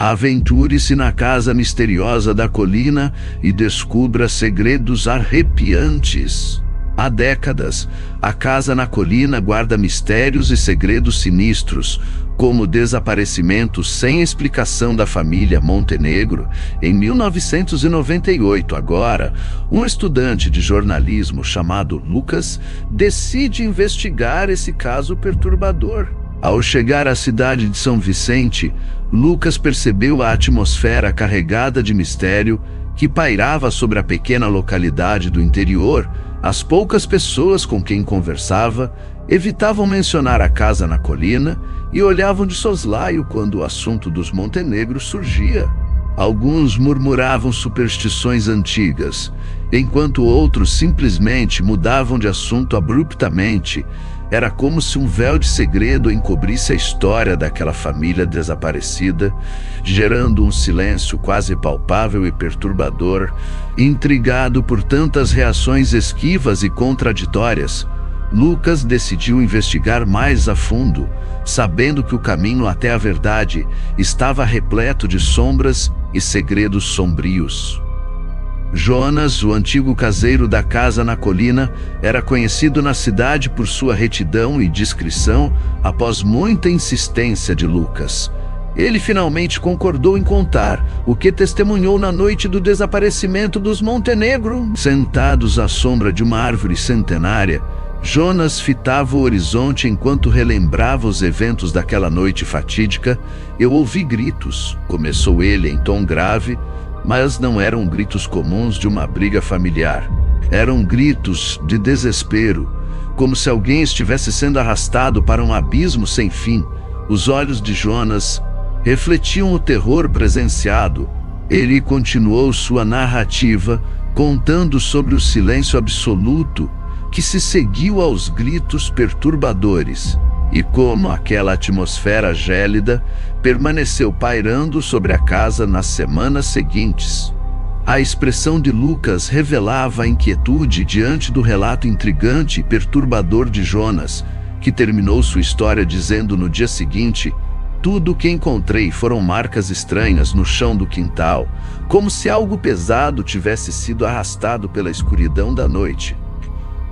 Aventure-se na casa misteriosa da colina e descubra segredos arrepiantes. Há décadas, a casa na colina guarda mistérios e segredos sinistros, como o desaparecimento sem explicação da família Montenegro. Em 1998, agora, um estudante de jornalismo chamado Lucas decide investigar esse caso perturbador. Ao chegar à cidade de São Vicente, Lucas percebeu a atmosfera carregada de mistério que pairava sobre a pequena localidade do interior. As poucas pessoas com quem conversava evitavam mencionar a casa na colina e olhavam de soslaio quando o assunto dos Montenegros surgia. Alguns murmuravam superstições antigas, enquanto outros simplesmente mudavam de assunto abruptamente. Era como se um véu de segredo encobrisse a história daquela família desaparecida, gerando um silêncio quase palpável e perturbador. Intrigado por tantas reações esquivas e contraditórias, Lucas decidiu investigar mais a fundo, sabendo que o caminho até a verdade estava repleto de sombras e segredos sombrios. Jonas, o antigo caseiro da casa na colina, era conhecido na cidade por sua retidão e discrição. Após muita insistência de Lucas, ele finalmente concordou em contar o que testemunhou na noite do desaparecimento dos Montenegro. Sentados à sombra de uma árvore centenária, Jonas fitava o horizonte enquanto relembrava os eventos daquela noite fatídica. "Eu ouvi gritos", começou ele em tom grave, mas não eram gritos comuns de uma briga familiar. Eram gritos de desespero, como se alguém estivesse sendo arrastado para um abismo sem fim. Os olhos de Jonas refletiam o terror presenciado. Ele continuou sua narrativa, contando sobre o silêncio absoluto que se seguiu aos gritos perturbadores, e como aquela atmosfera gélida permaneceu pairando sobre a casa nas semanas seguintes. A expressão de Lucas revelava a inquietude diante do relato intrigante e perturbador de Jonas, que terminou sua história dizendo no dia seguinte: "Tudo o que encontrei foram marcas estranhas no chão do quintal, como se algo pesado tivesse sido arrastado pela escuridão da noite."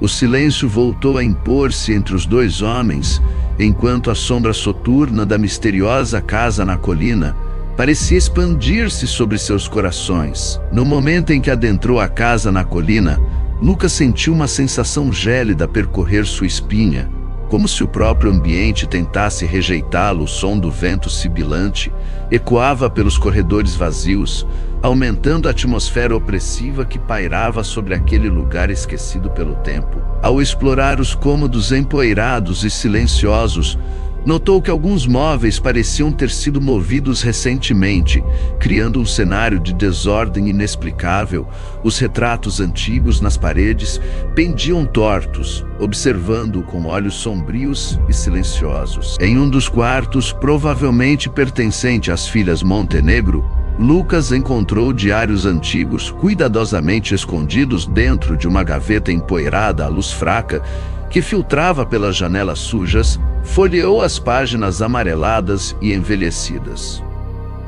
O silêncio voltou a impor-se entre os dois homens, enquanto a sombra soturna da misteriosa casa na colina parecia expandir-se sobre seus corações. No momento em que adentrou a casa na colina, Lucas sentiu uma sensação gélida percorrer sua espinha, como se o próprio ambiente tentasse rejeitá-lo. O som do vento sibilante ecoava pelos corredores vazios, aumentando a atmosfera opressiva que pairava sobre aquele lugar esquecido pelo tempo. Ao explorar os cômodos empoeirados e silenciosos, notou que alguns móveis pareciam ter sido movidos recentemente, criando um cenário de desordem inexplicável. Os retratos antigos nas paredes pendiam tortos, observando-o com olhos sombrios e silenciosos. Em um dos quartos, provavelmente pertencente às filhas Montenegro, Lucas encontrou diários antigos cuidadosamente escondidos dentro de uma gaveta empoeirada à luz fraca que filtrava pelas janelas sujas. Folheou as páginas amareladas e envelhecidas.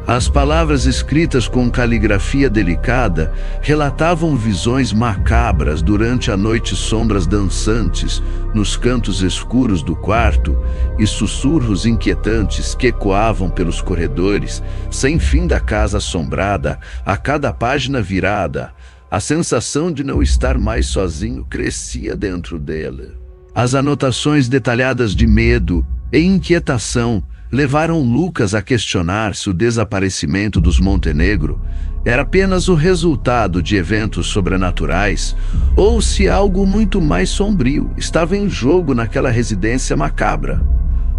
As palavras escritas com caligrafia delicada relatavam visões macabras durante a noite, sombras dançantes nos cantos escuros do quarto e sussurros inquietantes que ecoavam pelos corredores sem fim da casa assombrada. A cada página virada, a sensação de não estar mais sozinho crescia dentro dele. As anotações detalhadas de medo e inquietação levaram Lucas a questionar se o desaparecimento dos Montenegro era apenas o resultado de eventos sobrenaturais ou se algo muito mais sombrio estava em jogo naquela residência macabra.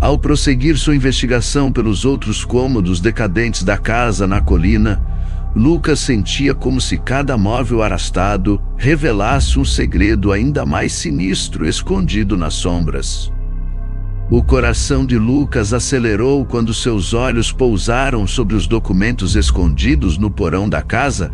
Ao prosseguir sua investigação pelos outros cômodos decadentes da casa na colina, Lucas sentia como se cada móvel arrastado revelasse um segredo ainda mais sinistro escondido nas sombras. O coração de Lucas acelerou quando seus olhos pousaram sobre os documentos escondidos no porão da casa.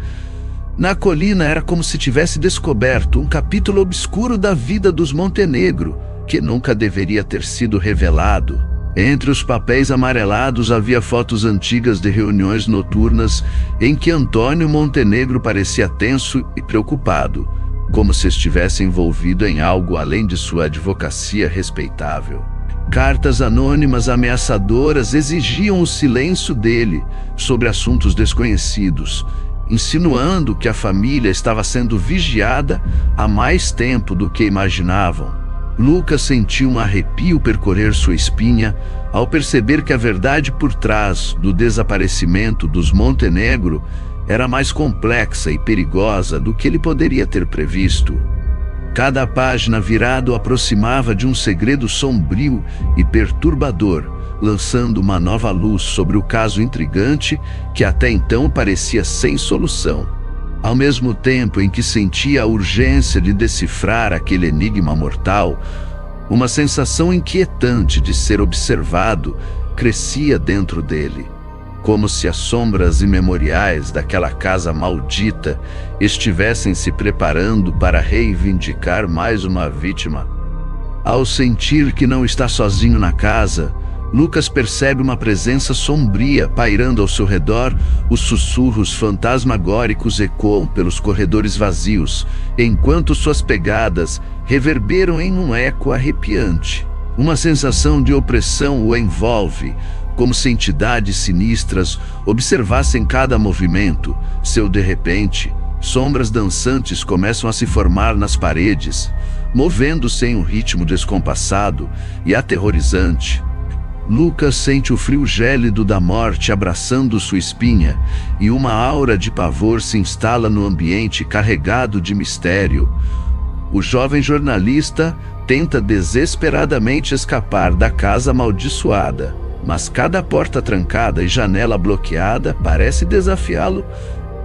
Na colina era como se tivesse descoberto um capítulo obscuro da vida dos Montenegro, que nunca deveria ter sido revelado. Entre os papéis amarelados havia fotos antigas de reuniões noturnas em que Antônio Montenegro parecia tenso e preocupado, como se estivesse envolvido em algo além de sua advocacia respeitável. Cartas anônimas ameaçadoras exigiam o silêncio dele sobre assuntos desconhecidos, insinuando que a família estava sendo vigiada há mais tempo do que imaginavam. Lucas sentiu um arrepio percorrer sua espinha ao perceber que a verdade por trás do desaparecimento dos Montenegro era mais complexa e perigosa do que ele poderia ter previsto. Cada página virada o aproximava de um segredo sombrio e perturbador, lançando uma nova luz sobre o caso intrigante que até então parecia sem solução. Ao mesmo tempo em que sentia a urgência de decifrar aquele enigma mortal, uma sensação inquietante de ser observado crescia dentro dele, como se as sombras imemoriais daquela casa maldita estivessem se preparando para reivindicar mais uma vítima. Ao sentir que não está sozinho na casa, Lucas percebe uma presença sombria pairando ao seu redor. Os sussurros fantasmagóricos ecoam pelos corredores vazios, enquanto suas pegadas reverberam em um eco arrepiante. Uma sensação de opressão o envolve, como se entidades sinistras observassem cada movimento. De repente, sombras dançantes começam a se formar nas paredes, movendo-se em um ritmo descompassado e aterrorizante. Lucas sente o frio gélido da morte abraçando sua espinha, e uma aura de pavor se instala no ambiente carregado de mistério. O jovem jornalista tenta desesperadamente escapar da casa amaldiçoada, mas cada porta trancada e janela bloqueada parece desafiá-lo.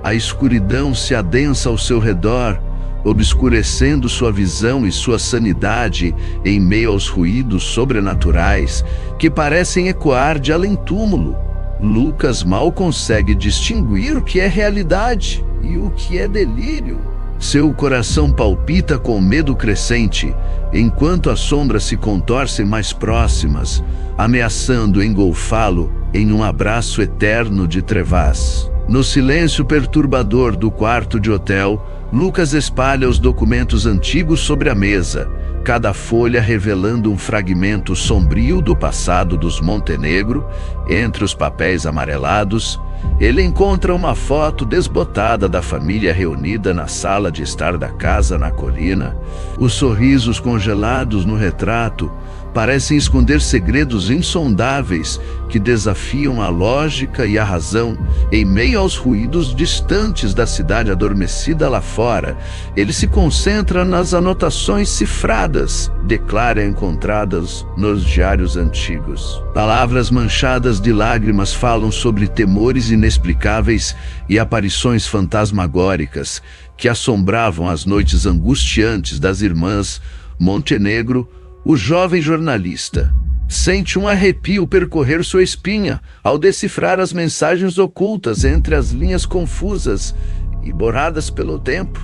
A escuridão se adensa ao seu redor, obscurecendo sua visão e sua sanidade em meio aos ruídos sobrenaturais que parecem ecoar de além-túmulo. Lucas mal consegue distinguir o que é realidade e o que é delírio. Seu coração palpita com medo crescente, enquanto as sombras se contorcem mais próximas, ameaçando engolfá-lo em um abraço eterno de trevas. No silêncio perturbador do quarto de hotel, Lucas espalha os documentos antigos sobre a mesa, cada folha revelando um fragmento sombrio do passado dos Montenegro. Entre os papéis amarelados, ele encontra uma foto desbotada da família reunida na sala de estar da casa na colina. Os sorrisos congelados no retrato parecem esconder segredos insondáveis que desafiam a lógica e a razão. Em meio aos ruídos distantes da cidade adormecida lá fora, ele se concentra nas anotações cifradas, declara encontradas nos diários antigos. Palavras manchadas de lágrimas falam sobre temores inexplicáveis e aparições fantasmagóricas que assombravam as noites angustiantes das irmãs Montenegro. O jovem jornalista sente um arrepio percorrer sua espinha ao decifrar as mensagens ocultas entre as linhas confusas e borradas pelo tempo.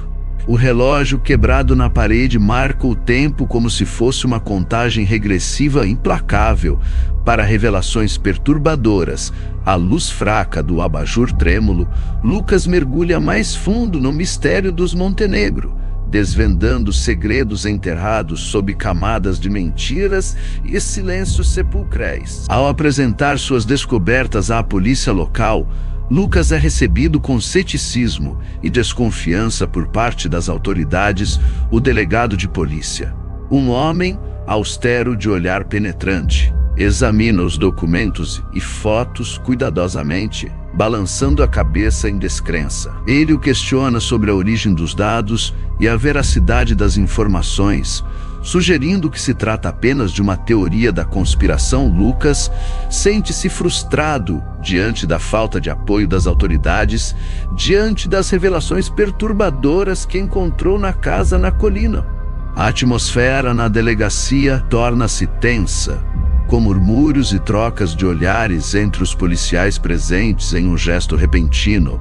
O relógio quebrado na parede marca o tempo como se fosse uma contagem regressiva implacável para revelações perturbadoras. À luz fraca do abajur trêmulo, Lucas mergulha mais fundo no mistério dos Montenegro, desvendando segredos enterrados sob camadas de mentiras e silêncios sepulcrais. Ao apresentar suas descobertas à polícia local, Lucas é recebido com ceticismo e desconfiança por parte das autoridades. O delegado de polícia, um homem austero de olhar penetrante, examina os documentos e fotos cuidadosamente, balançando a cabeça em descrença. Ele o questiona sobre a origem dos dados e a veracidade das informações, sugerindo que se trata apenas de uma teoria da conspiração. Lucas sente-se frustrado diante da falta de apoio das autoridades, diante das revelações perturbadoras que encontrou na casa na colina. A atmosfera na delegacia torna-se tensa, com murmúrios e trocas de olhares entre os policiais presentes em um gesto repentino.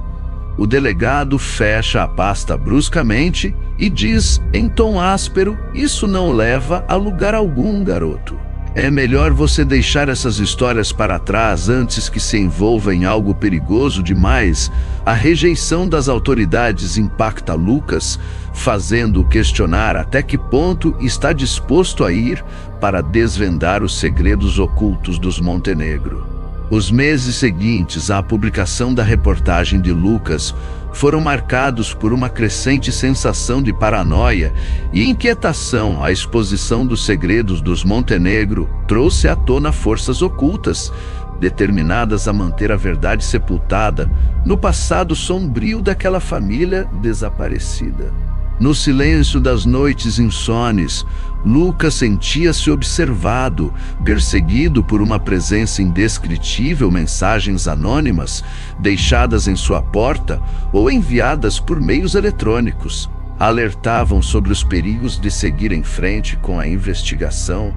O delegado fecha a pasta bruscamente e diz em tom áspero: "Isso não leva a lugar algum, garoto." É melhor você deixar essas histórias para trás antes que se envolva em algo perigoso demais. A rejeição das autoridades impacta Lucas, fazendo-o questionar até que ponto está disposto a ir para desvendar os segredos ocultos dos Montenegro. Os meses seguintes à publicação da reportagem de Lucas foram marcados por uma crescente sensação de paranoia e inquietação. A exposição dos segredos dos Montenegro trouxe à tona forças ocultas, determinadas a manter a verdade sepultada no passado sombrio daquela família desaparecida. No silêncio das noites insones, Lucas sentia-se observado, perseguido por uma presença indescritível. Mensagens anônimas, deixadas em sua porta ou enviadas por meios eletrônicos, alertavam sobre os perigos de seguir em frente com a investigação.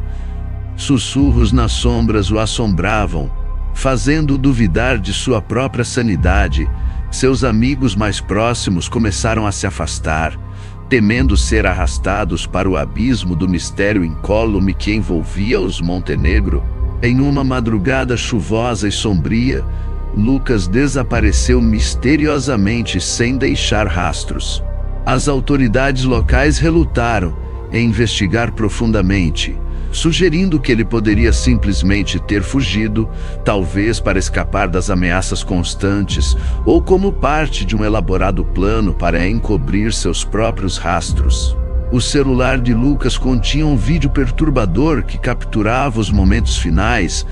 Sussurros nas sombras o assombravam, fazendo-o duvidar de sua própria sanidade. Seus amigos mais próximos começaram a se afastar, temendo ser arrastados para o abismo do mistério incólume que envolvia os Montenegro. Em uma madrugada chuvosa e sombria, Lucas desapareceu misteriosamente sem deixar rastros. As autoridades locais relutaram em investigar profundamente, sugerindo que ele poderia simplesmente ter fugido, talvez para escapar das ameaças constantes, ou como parte de um elaborado plano para encobrir seus próprios rastros. O celular de Lucas continha um vídeo perturbador que capturava os momentos finais,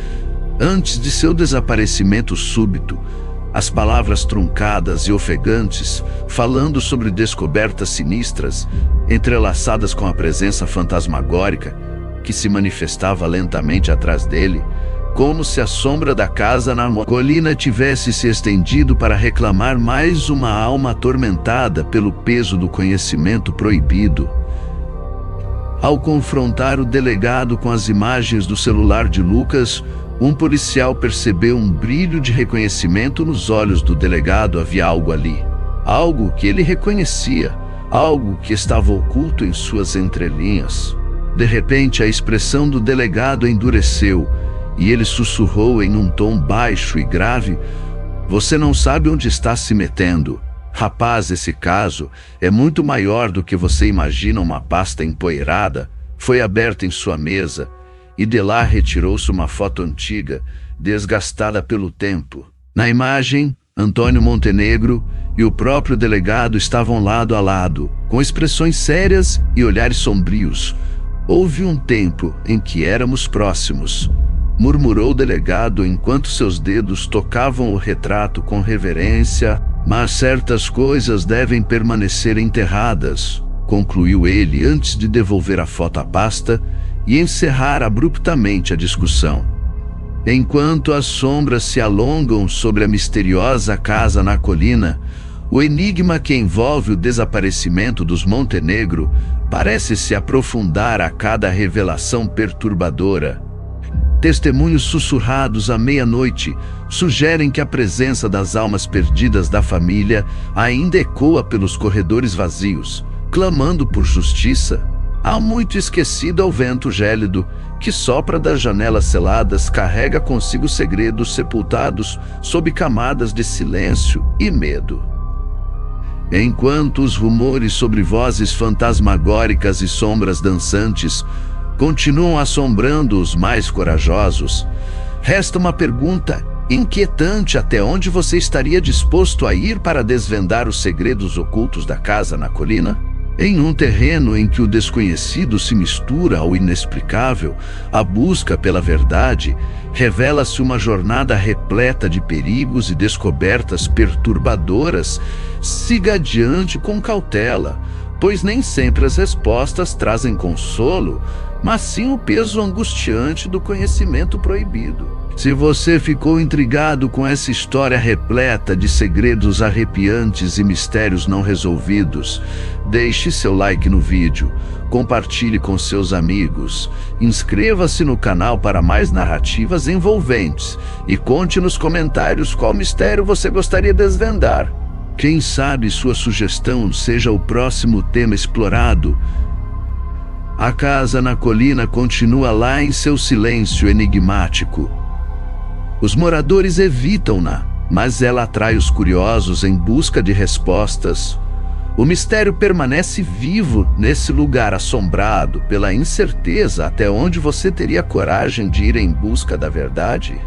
antes de seu desaparecimento súbito. As palavras truncadas e ofegantes, falando sobre descobertas sinistras, entrelaçadas com a presença fantasmagórica que se manifestava lentamente atrás dele, como se a sombra da casa na colina tivesse se estendido para reclamar mais uma alma atormentada pelo peso do conhecimento proibido. Ao confrontar o delegado com as imagens do celular de Lucas, um policial percebeu um brilho de reconhecimento nos olhos do delegado. Havia algo ali, algo que ele reconhecia, algo que estava oculto em suas entrelinhas. De repente, a expressão do delegado endureceu e ele sussurrou em um tom baixo e grave: "Você não sabe onde está se metendo. Rapaz, esse caso é muito maior do que você imagina." Uma pasta empoeirada foi aberta em sua mesa e de lá retirou-se uma foto antiga, desgastada pelo tempo. Na imagem, Antônio Montenegro e o próprio delegado estavam lado a lado, com expressões sérias e olhares sombrios. "Houve um tempo em que éramos próximos", murmurou o delegado enquanto seus dedos tocavam o retrato com reverência. "Mas certas coisas devem permanecer enterradas", concluiu ele antes de devolver a foto à pasta e encerrar abruptamente a discussão. Enquanto as sombras se alongam sobre a misteriosa casa na colina, o enigma que envolve o desaparecimento dos Montenegro parece se aprofundar a cada revelação perturbadora. Testemunhos sussurrados à meia-noite sugerem que a presença das almas perdidas da família ainda ecoa pelos corredores vazios, clamando por justiça. Há muito esquecido ao vento gélido que sopra das janelas seladas, carrega consigo segredos sepultados sob camadas de silêncio e medo. Enquanto os rumores sobre vozes fantasmagóricas e sombras dançantes continuam assombrando os mais corajosos, resta uma pergunta inquietante: até onde você estaria disposto a ir para desvendar os segredos ocultos da casa na colina? Em um terreno em que o desconhecido se mistura ao inexplicável, a busca pela verdade revela-se uma jornada repleta de perigos e descobertas perturbadoras. Siga adiante com cautela, pois nem sempre as respostas trazem consolo, mas sim o peso angustiante do conhecimento proibido. Se você ficou intrigado com essa história repleta de segredos arrepiantes e mistérios não resolvidos, deixe seu like no vídeo, compartilhe com seus amigos, inscreva-se no canal para mais narrativas envolventes e conte nos comentários qual mistério você gostaria de desvendar. Quem sabe sua sugestão seja o próximo tema explorado. A casa na colina continua lá em seu silêncio enigmático. Os moradores evitam-na, mas ela atrai os curiosos em busca de respostas. O mistério permanece vivo nesse lugar assombrado pela incerteza. Até onde você teria coragem de ir em busca da verdade?